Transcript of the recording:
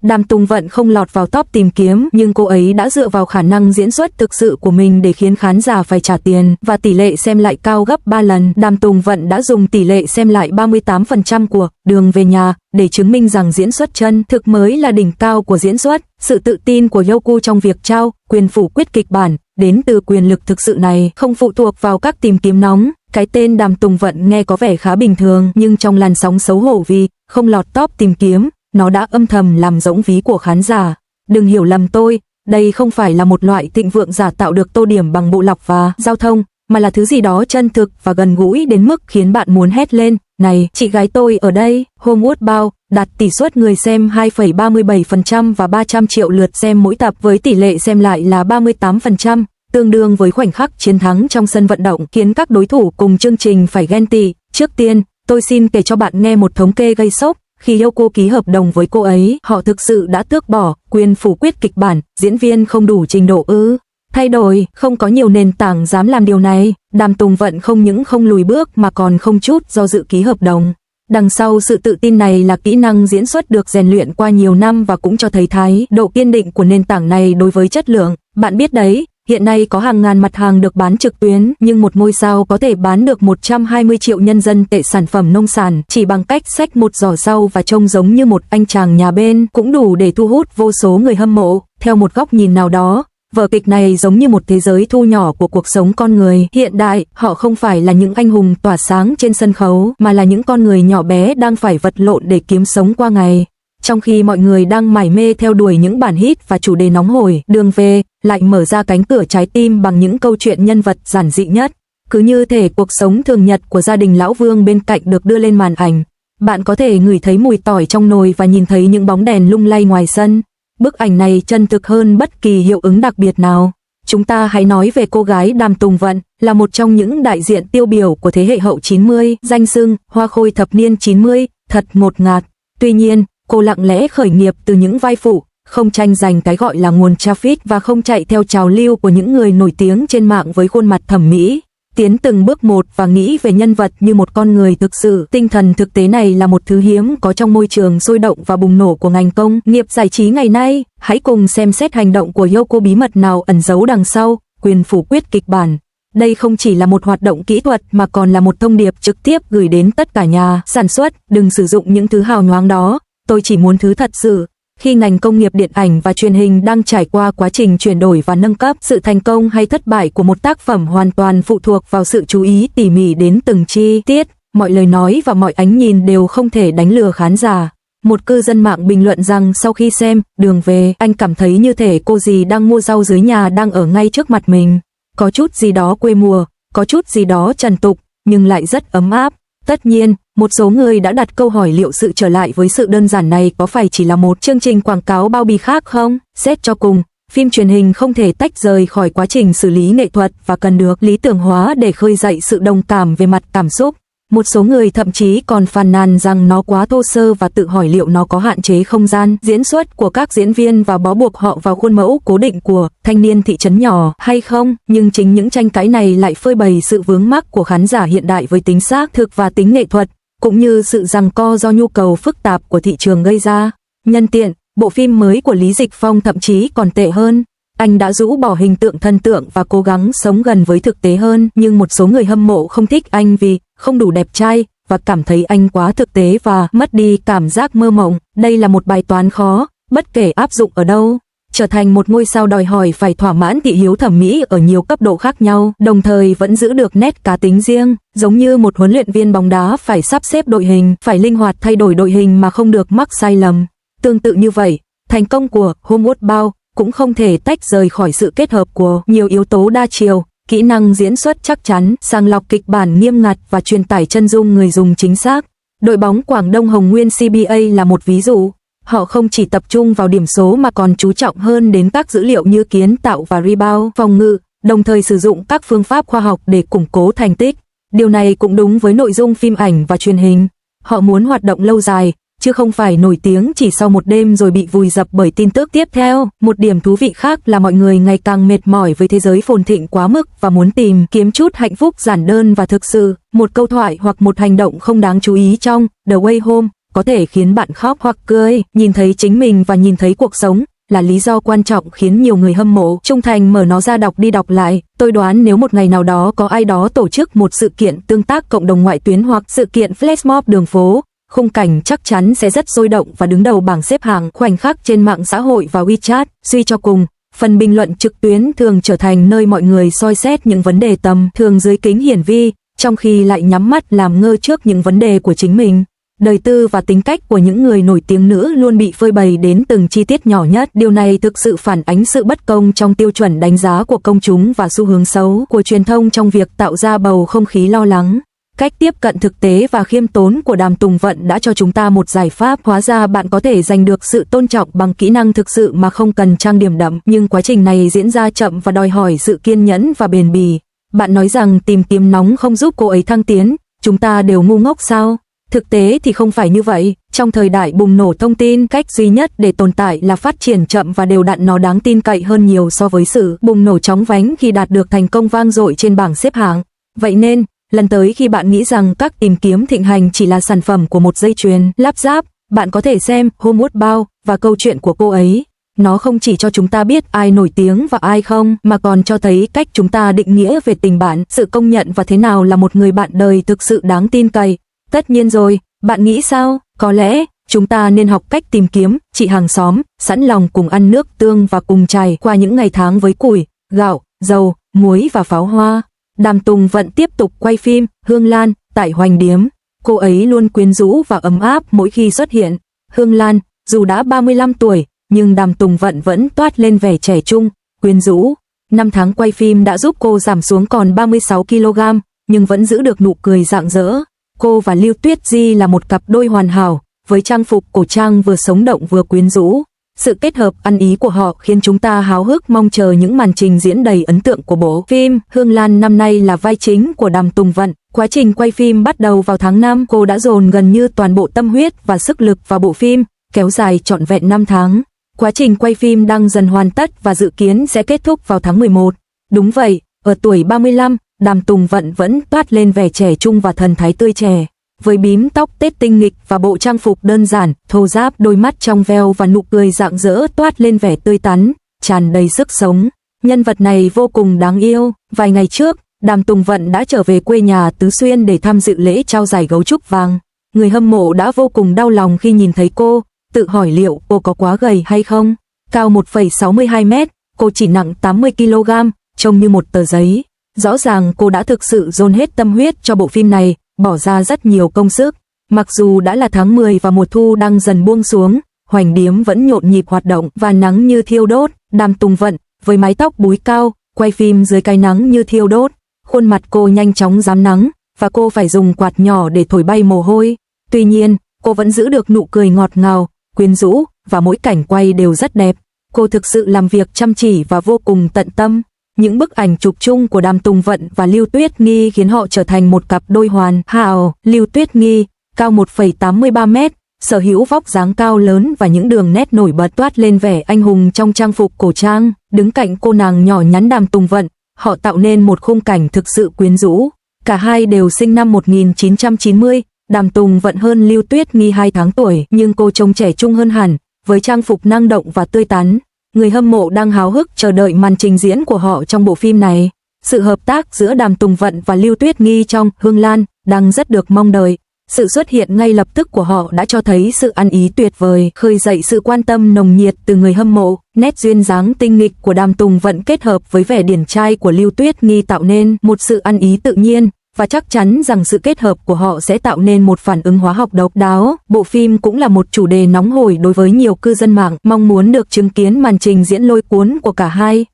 Đàm Tùng Vận không lọt vào top tìm kiếm, nhưng cô ấy đã dựa vào khả năng diễn xuất thực sự của mình để khiến khán giả phải trả tiền, và tỷ lệ xem lại cao gấp 3 lần. Đàm Tùng Vận đã dùng tỷ lệ xem lại 38% của Đường Về Nhà để chứng minh rằng diễn xuất chân thực mới là đỉnh cao của diễn xuất. Sự tự tin của Youku trong việc trao quyền phủ quyết kịch bản đến từ quyền lực thực sự này không phụ thuộc vào các tìm kiếm nóng. Cái tên Đàm Tùng Vận nghe có vẻ khá bình thường, nhưng trong làn sóng xấu hổ vì không lọt top tìm kiếm, nó đã âm thầm làm rỗng ví của khán giả. Đừng hiểu lầm tôi, đây không phải là một loại thịnh vượng giả tạo được tô điểm bằng bộ lọc và giao thông, mà là thứ gì đó chân thực và gần gũi đến mức khiến bạn muốn hét lên, này, chị gái tôi ở đây. Homeward Bound đạt tỷ suất người xem 2,37% và 300 triệu lượt xem mỗi tập với tỷ lệ xem lại là 38%, tương đương với khoảnh khắc chiến thắng trong sân vận động, khiến các đối thủ cùng chương trình phải ghen tị. Trước tiên, tôi xin kể cho bạn nghe một thống kê gây sốc. Khi Youku ký hợp đồng với cô ấy, họ thực sự đã tước bỏ quyền phủ quyết kịch bản. Diễn viên không đủ trình độ ư? Thay đổi, không có nhiều nền tảng dám làm điều này. Đàm Tùng Vận không những không lùi bước mà còn không chút do dự ký hợp đồng. Đằng sau sự tự tin này là kỹ năng diễn xuất được rèn luyện qua nhiều năm và cũng cho thấy thái độ kiên định của nền tảng này đối với chất lượng. Bạn biết đấy, hiện nay có hàng ngàn mặt hàng được bán trực tuyến, nhưng một ngôi sao có thể bán được 120 triệu nhân dân tệ sản phẩm nông sản chỉ bằng cách xách một giỏ rau và trông giống như một anh chàng nhà bên cũng đủ để thu hút vô số người hâm mộ. Theo một góc nhìn nào đó, vở kịch này giống như một thế giới thu nhỏ của cuộc sống con người hiện đại. Họ không phải là những anh hùng tỏa sáng trên sân khấu, mà là những con người nhỏ bé đang phải vật lộn để kiếm sống qua ngày. Trong khi mọi người đang mải mê theo đuổi những bản hit và chủ đề nóng hổi, Đường Về lại mở ra cánh cửa trái tim bằng những câu chuyện nhân vật giản dị nhất. Cứ như thể cuộc sống thường nhật của gia đình lão Vương bên cạnh được đưa lên màn ảnh. Bạn có thể ngửi thấy mùi tỏi trong nồi và nhìn thấy những bóng đèn lung lay ngoài sân. Bức ảnh này chân thực hơn bất kỳ hiệu ứng đặc biệt nào. Chúng ta hãy nói về cô gái Đàm Tùng Vận, là một trong những đại diện tiêu biểu của thế hệ hậu 90, danh xưng Hoa Khôi thập niên 90, thật ngột ngạt. Tuy nhiên, cô lặng lẽ khởi nghiệp từ những vai phụ, không tranh giành cái gọi là nguồn traffic và không chạy theo trào lưu của những người nổi tiếng trên mạng với khuôn mặt thẩm mỹ. Tiến từng bước một và nghĩ về nhân vật như một con người thực sự. Tinh thần thực tế này là một thứ hiếm có trong môi trường sôi động và bùng nổ của ngành công nghiệp giải trí ngày nay. Hãy cùng xem xét hành động của Youku, bí mật nào ẩn giấu đằng sau quyền phủ quyết kịch bản. Đây không chỉ là một hoạt động kỹ thuật mà còn là một thông điệp trực tiếp gửi đến tất cả nhà sản xuất. Đừng sử dụng những thứ hào nhoáng đó, tôi chỉ muốn thứ thật sự. Khi ngành công nghiệp điện ảnh và truyền hình đang trải qua quá trình chuyển đổi và nâng cấp, sự thành công hay thất bại của một tác phẩm hoàn toàn phụ thuộc vào sự chú ý tỉ mỉ đến từng chi tiết. Mọi lời nói và mọi ánh nhìn đều không thể đánh lừa khán giả. Một cư dân mạng bình luận rằng sau khi xem Đường Về, anh cảm thấy như thể cô dì đang mua rau dưới nhà đang ở ngay trước mặt mình. Có chút gì đó quê mùa, có chút gì đó trần tục, nhưng lại rất ấm áp. Tất nhiên, một số người đã đặt câu hỏi liệu sự trở lại với sự đơn giản này có phải chỉ là một chương trình quảng cáo bao bì khác không? Xét cho cùng, phim truyền hình không thể tách rời khỏi quá trình xử lý nghệ thuật và cần được lý tưởng hóa để khơi dậy sự đồng cảm về mặt cảm xúc. Một số người thậm chí còn phàn nàn rằng nó quá thô sơ và tự hỏi liệu nó có hạn chế không gian diễn xuất của các diễn viên và bó buộc họ vào khuôn mẫu cố định của thanh niên thị trấn nhỏ hay không. Nhưng chính những tranh cãi này lại phơi bày sự vướng mắc của khán giả hiện đại với tính xác thực và tính nghệ thuật, cũng như sự giằng co do nhu cầu phức tạp của thị trường gây ra. Nhân tiện, bộ phim mới của Lý Dịch Phong thậm chí còn tệ hơn. Anh đã rũ bỏ hình tượng thần tượng và cố gắng sống gần với thực tế hơn, nhưng một số người hâm mộ không thích anh vì không đủ đẹp trai và cảm thấy anh quá thực tế và mất đi cảm giác mơ mộng. Đây là một bài toán khó, bất kể áp dụng ở đâu. Trở thành một ngôi sao đòi hỏi phải thỏa mãn thị hiếu thẩm mỹ ở nhiều cấp độ khác nhau, đồng thời vẫn giữ được nét cá tính riêng, giống như một huấn luyện viên bóng đá phải sắp xếp đội hình, phải linh hoạt thay đổi đội hình mà không được mắc sai lầm. Tương tự như vậy, thành công của Homeward Bound cũng không thể tách rời khỏi sự kết hợp của nhiều yếu tố đa chiều, kỹ năng diễn xuất chắc chắn, sàng lọc kịch bản nghiêm ngặt và truyền tải chân dung người dùng chính xác. Đội bóng Quảng Đông Hồng Nguyên CBA là một ví dụ. Họ không chỉ tập trung vào điểm số mà còn chú trọng hơn đến các dữ liệu như kiến tạo và rebound, phòng ngự, đồng thời sử dụng các phương pháp khoa học để củng cố thành tích. Điều này cũng đúng với nội dung phim ảnh và truyền hình. Họ muốn hoạt động lâu dài, chứ không phải nổi tiếng chỉ sau một đêm rồi bị vùi dập bởi tin tức tiếp theo. Một điểm thú vị khác là mọi người ngày càng mệt mỏi với thế giới phồn thịnh quá mức và muốn tìm kiếm chút hạnh phúc giản đơn và thực sự. Một câu thoại hoặc một hành động không đáng chú ý trong The Way Home có thể khiến bạn khóc hoặc cười, nhìn thấy chính mình và nhìn thấy cuộc sống là lý do quan trọng khiến nhiều người hâm mộ trung thành mở nó ra đọc đi đọc lại. Tôi đoán nếu một ngày nào đó có ai đó tổ chức một sự kiện tương tác cộng đồng ngoại tuyến hoặc sự kiện flash mob đường phố, khung cảnh chắc chắn sẽ rất sôi động và đứng đầu bảng xếp hạng khoảnh khắc trên mạng xã hội và WeChat. Suy cho cùng, phần bình luận trực tuyến thường trở thành nơi mọi người soi xét những vấn đề tầm thường dưới kính hiển vi, trong khi lại nhắm mắt làm ngơ trước những vấn đề của chính mình. Đời tư và tính cách của những người nổi tiếng nữ luôn bị phơi bày đến từng chi tiết nhỏ nhất. Điều này thực sự phản ánh sự bất công trong tiêu chuẩn đánh giá của công chúng và xu hướng xấu của truyền thông trong việc tạo ra bầu không khí lo lắng. Cách tiếp cận thực tế và khiêm tốn của Đàm Tùng Vận đã cho chúng ta một giải pháp. Hóa ra bạn có thể giành được sự tôn trọng bằng kỹ năng thực sự mà không cần trang điểm đậm, nhưng quá trình này diễn ra chậm và đòi hỏi sự kiên nhẫn và bền bỉ. Bạn nói rằng tìm kiếm nóng không giúp cô ấy thăng tiến, chúng ta đều ngu ngốc sao? Thực tế thì không phải như vậy. Trong thời đại bùng nổ thông tin, cách duy nhất để tồn tại là phát triển chậm và đều đặn. Nó đáng tin cậy hơn nhiều so với sự bùng nổ chóng vánh khi đạt được thành công vang dội trên bảng xếp hạng. Vậy nên, lần tới khi bạn nghĩ rằng các tìm kiếm thịnh hành chỉ là sản phẩm của một dây chuyền lắp ráp, bạn có thể xem Homeward Bound và câu chuyện của cô ấy. Nó không chỉ cho chúng ta biết ai nổi tiếng và ai không, mà còn cho thấy cách chúng ta định nghĩa về tình bạn, sự công nhận và thế nào là một người bạn đời thực sự đáng tin cậy. Tất nhiên rồi, bạn nghĩ sao? Có lẽ chúng ta nên học cách tìm kiếm chị hàng xóm, sẵn lòng cùng ăn nước tương và cùng trải qua những ngày tháng với củi, gạo, dầu, muối và pháo hoa. Đàm Tùng Vận tiếp tục quay phim Hương Lan tại Hoành Điếm. Cô ấy luôn quyến rũ và ấm áp mỗi khi xuất hiện. Hương Lan, dù đã 35 tuổi, nhưng Đàm Tùng Vận vẫn toát lên vẻ trẻ trung, quyến rũ. 5 tháng quay phim đã giúp cô giảm xuống còn 36 kg, nhưng vẫn giữ được nụ cười rạng rỡ. Cô và Lưu Tuyết Di là một cặp đôi hoàn hảo, với trang phục cổ trang vừa sống động vừa quyến rũ. Sự kết hợp ăn ý của họ khiến chúng ta háo hức mong chờ những màn trình diễn đầy ấn tượng của bộ phim. Hương Lan năm nay là vai chính của Đàm Tùng Vận. Quá trình quay phim bắt đầu vào tháng 5, cô đã dồn gần như toàn bộ tâm huyết và sức lực vào bộ phim, kéo dài trọn vẹn 5 tháng. Quá trình quay phim đang dần hoàn tất và dự kiến sẽ kết thúc vào tháng 11. Đúng vậy, ở tuổi 35, Đàm Tùng Vận vẫn toát lên vẻ trẻ trung và thần thái tươi trẻ. Với bím tóc tết tinh nghịch và bộ trang phục đơn giản, thô ráp, đôi mắt trong veo và nụ cười rạng rỡ toát lên vẻ tươi tắn, tràn đầy sức sống. Nhân vật này vô cùng đáng yêu. Vài ngày trước, Đàm Tùng Vận đã trở về quê nhà Tứ Xuyên để tham dự lễ trao giải gấu trúc vàng. Người hâm mộ đã vô cùng đau lòng khi nhìn thấy cô, tự hỏi liệu cô có quá gầy hay không. Cao 1,62 mét, cô chỉ nặng 80 kg, trông như một tờ giấy. Rõ ràng cô đã thực sự dồn hết tâm huyết cho bộ phim này, bỏ ra rất nhiều công sức. Mặc dù đã là tháng 10 và mùa thu đang dần buông xuống, Hoành Điếm vẫn nhộn nhịp hoạt động và nắng như thiêu đốt. Đàm Tùng Vận, với mái tóc búi cao, quay phim dưới cái nắng như thiêu đốt. Khuôn mặt cô nhanh chóng rám nắng, và cô phải dùng quạt nhỏ để thổi bay mồ hôi. Tuy nhiên, cô vẫn giữ được nụ cười ngọt ngào, quyến rũ, và mỗi cảnh quay đều rất đẹp. Cô thực sự làm việc chăm chỉ và vô cùng tận tâm. Những bức ảnh chụp chung của Đàm Tùng Vận và Lưu Tuyết Nghi khiến họ trở thành một cặp đôi hoàn hảo. Lưu Tuyết Nghi, cao 1,83 mét, sở hữu vóc dáng cao lớn và những đường nét nổi bật toát lên vẻ anh hùng trong trang phục cổ trang. Đứng cạnh cô nàng nhỏ nhắn Đàm Tùng Vận, họ tạo nên một khung cảnh thực sự quyến rũ. Cả hai đều sinh năm 1990, Đàm Tùng Vận hơn Lưu Tuyết Nghi 2 tháng tuổi, nhưng cô trông trẻ trung hơn hẳn, với trang phục năng động và tươi tắn. Người hâm mộ đang háo hức chờ đợi màn trình diễn của họ trong bộ phim này. Sự hợp tác giữa Đàm Tùng Vận và Lưu Tuyết Nghi trong Hương Lan đang rất được mong đợi. Sự xuất hiện ngay lập tức của họ đã cho thấy sự ăn ý tuyệt vời, khơi dậy sự quan tâm nồng nhiệt từ người hâm mộ. Nét duyên dáng tinh nghịch của Đàm Tùng Vận kết hợp với vẻ điển trai của Lưu Tuyết Nghi tạo nên một sự ăn ý tự nhiên, và chắc chắn rằng sự kết hợp của họ sẽ tạo nên một phản ứng hóa học độc đáo. Bộ phim cũng là một chủ đề nóng hổi đối với nhiều cư dân mạng, mong muốn được chứng kiến màn trình diễn lôi cuốn của cả hai.